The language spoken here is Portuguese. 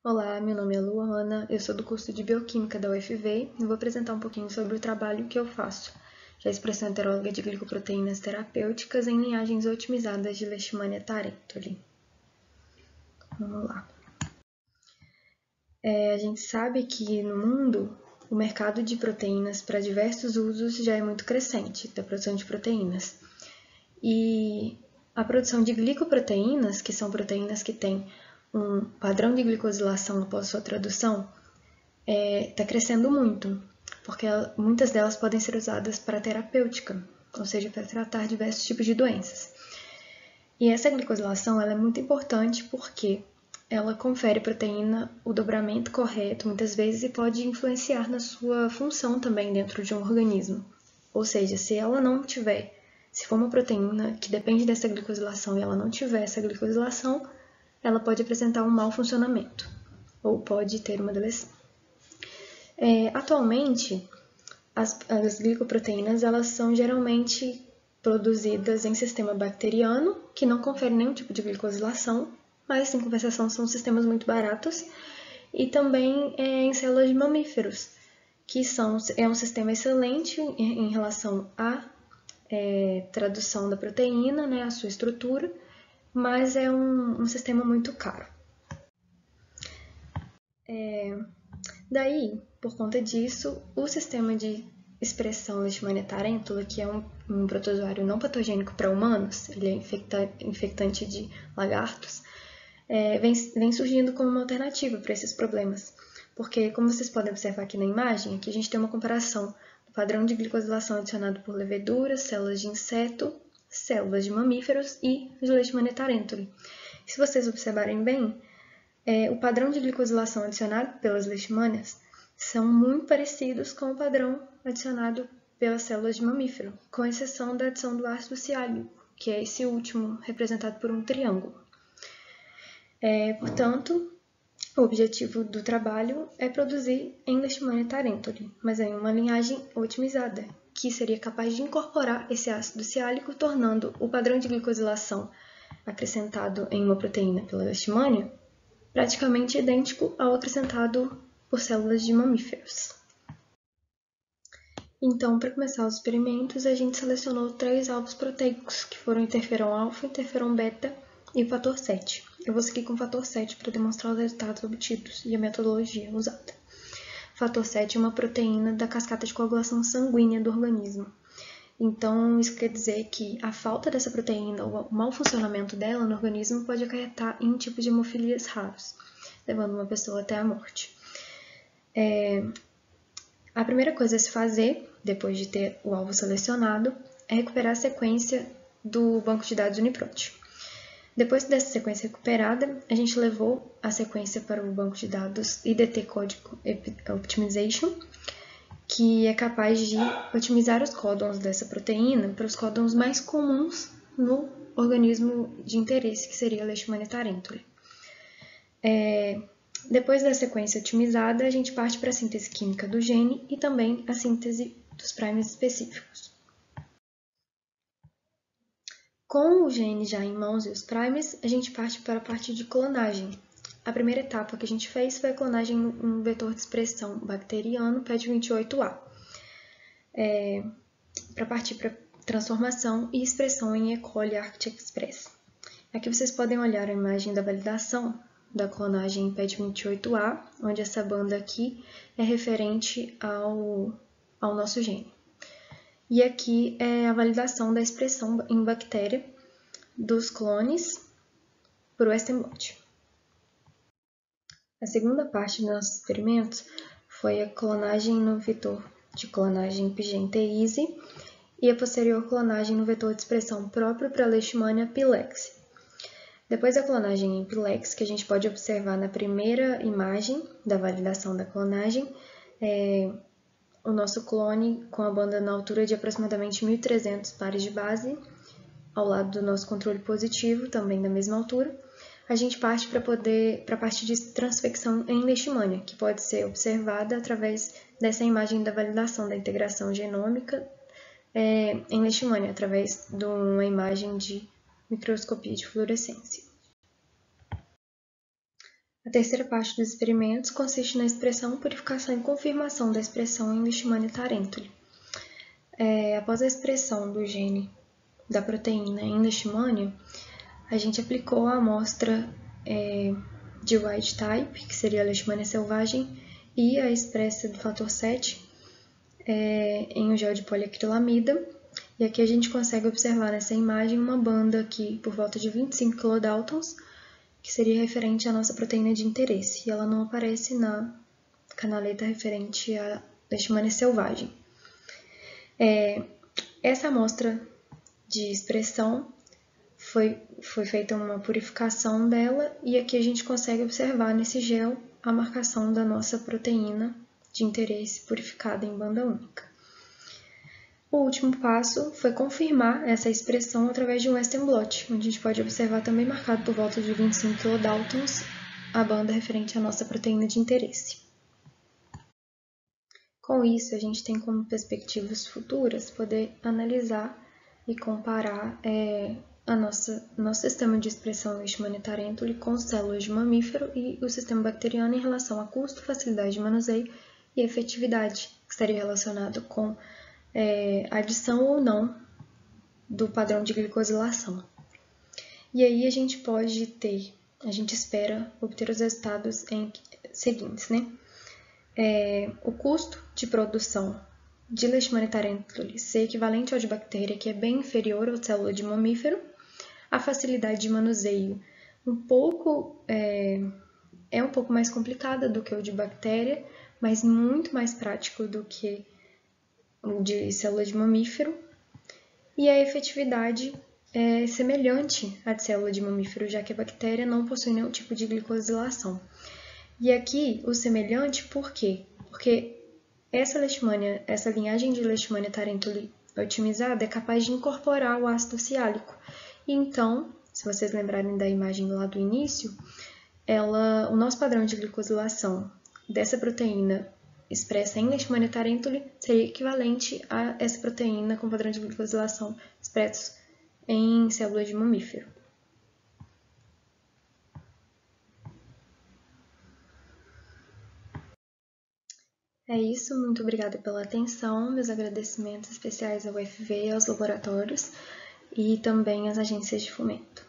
Olá, meu nome é Luana, eu sou do curso de Bioquímica da UFV e vou apresentar um pouquinho sobre o trabalho que eu faço, que é a expressão heteróloga de glicoproteínas terapêuticas em linhagens otimizadas de Leishmania tarentuli. Vamos lá. A gente sabe que no mundo o mercado de proteínas para diversos usos já é muito crescente, da produção de proteínas. E a produção de glicoproteínas, que são proteínas que têm um padrão de glicosilação após sua tradução, está crescendo muito, porque muitas delas podem ser usadas para terapêutica, ou seja, para tratar diversos tipos de doenças. E essa glicosilação ela é muito importante porque ela confere à proteína o dobramento correto, muitas vezes, e pode influenciar na sua função também dentro de um organismo. Ou seja, se ela não tiver, se for uma proteína que depende dessa glicosilação e ela não tiver essa glicosilação, ela pode apresentar um mau funcionamento, ou pode ter uma deleção. Atualmente, as glicoproteínas elas são geralmente produzidas em sistema bacteriano, que não confere nenhum tipo de glicosilação, mas em compensação são sistemas muito baratos, e também em células de mamíferos, que é um sistema excelente em relação à tradução da proteína, né, a sua estrutura, mas é um sistema muito caro. Daí, por conta disso, o sistema de expressão Leishmania tarentula, que é um protozoário não patogênico para humanos, ele é infectante de lagartos, vem surgindo como uma alternativa para esses problemas. Porque, como vocês podem observar aqui na imagem, aqui a gente tem uma comparação do padrão de glicosilação adicionado por leveduras, células de inseto, células de mamíferos e de Leishmania tarentula. Se vocês observarem bem, o padrão de glicosilação adicionado pelas leishmanias são muito parecidos com o padrão adicionado pelas células de mamífero, com exceção da adição do ácido ciálico, que é esse último, representado por um triângulo. Portanto, o objetivo do trabalho é produzir em Leishmania tarentula, mas em uma linhagem otimizada, que seria capaz de incorporar esse ácido ciálico, tornando o padrão de glicosilação acrescentado em uma proteína pela Leishmania praticamente idêntico ao acrescentado por células de mamíferos. Então, para começar os experimentos, a gente selecionou 3 alvos proteicos, que foram o interferon alfa, interferon beta e o fator 7. Eu vou seguir com o fator 7 para demonstrar os resultados obtidos e a metodologia usada. O fator 7 é uma proteína da cascata de coagulação sanguínea do organismo. Então, isso quer dizer que a falta dessa proteína ou o mau funcionamento dela no organismo pode acarretar em tipos de hemofilias raros, levando uma pessoa até a morte. A primeira coisa a se fazer, depois de ter o alvo selecionado, é recuperar a sequência do banco de dados UniProt. Depois dessa sequência recuperada, a gente levou a sequência para o banco de dados IDT Code Optimization, que é capaz de otimizar os códons dessa proteína para os códons mais comuns no organismo de interesse, que seria a Leishmania tarentula. Depois da sequência otimizada, a gente parte para a síntese química do gene e também a síntese dos primers específicos. Com o gene já em mãos e os primers, a gente parte para a parte de clonagem. A primeira etapa que a gente fez foi a clonagem no vetor de expressão bacteriano PED28A, para partir para transformação e expressão em E. coli Arctic Express. Aqui vocês podem olhar a imagem da validação da clonagem PED28A, onde essa banda aqui é referente ao nosso gene. E aqui é a validação da expressão em bactéria dos clones por Western blot. A segunda parte dos nossos experimentos foi a clonagem no vetor de clonagem PGNT-EASY e a posterior clonagem no vetor de expressão próprio para Leishmania pilex. Depois da clonagem em pilex, que a gente pode observar na primeira imagem da validação da clonagem, o nosso clone com a banda na altura de aproximadamente 1.300 pares de base, ao lado do nosso controle positivo, também da mesma altura, a gente parte para a parte de transfecção em Leishmania, que pode ser observada através dessa imagem da validação da integração genômica em Leishmania, através de uma imagem de microscopia de fluorescência. A terceira parte dos experimentos consiste na expressão, purificação e confirmação da expressão em Leishmania tarentule. Após a expressão do gene da proteína em Leishmania, a gente aplicou a amostra de wild type, que seria a Leishmania selvagem, e a expressa do fator 7 em um gel de poliacrilamida. E aqui a gente consegue observar nessa imagem uma banda aqui por volta de 25 kilodaltons, que seria referente à nossa proteína de interesse, e ela não aparece na canaleta referente à Leishmania selvagem. Essa amostra de expressão foi feita uma purificação dela, e aqui a gente consegue observar nesse gel a marcação da nossa proteína de interesse purificada em banda única. O último passo foi confirmar essa expressão através de um Western blot, onde a gente pode observar também marcado por volta de 25 kilodaltons a banda referente à nossa proteína de interesse. Com isso, a gente tem como perspectivas futuras poder analisar e comparar nosso sistema de expressão Leishmania tarentule com células de mamífero e o sistema bacteriano em relação a custo, facilidade de manuseio e efetividade, que estaria relacionado com adição ou não do padrão de glicosilação. E aí a gente espera obter os resultados seguintes, né? O custo de produção de Leishmania tarentule ser equivalente ao de bactéria, que é bem inferior ao de célula de mamífero. A facilidade de manuseio um pouco mais complicada do que o de bactéria, mas muito mais prático do que de célula de mamífero, e a efetividade é semelhante à de célula de mamífero, já que a bactéria não possui nenhum tipo de glicosilação. E aqui o semelhante, por quê? Porque essa linhagem de Leishmania tarentule otimizada é capaz de incorporar o ácido ciálico. E então, se vocês lembrarem da imagem lá do início, o nosso padrão de glicosilação dessa proteína expressa em Leishmania tarentule seria equivalente a essa proteína com padrão de glicosilação expresso em células de mamífero. É isso, muito obrigada pela atenção, meus agradecimentos especiais ao UFV e aos laboratórios e também às agências de fomento.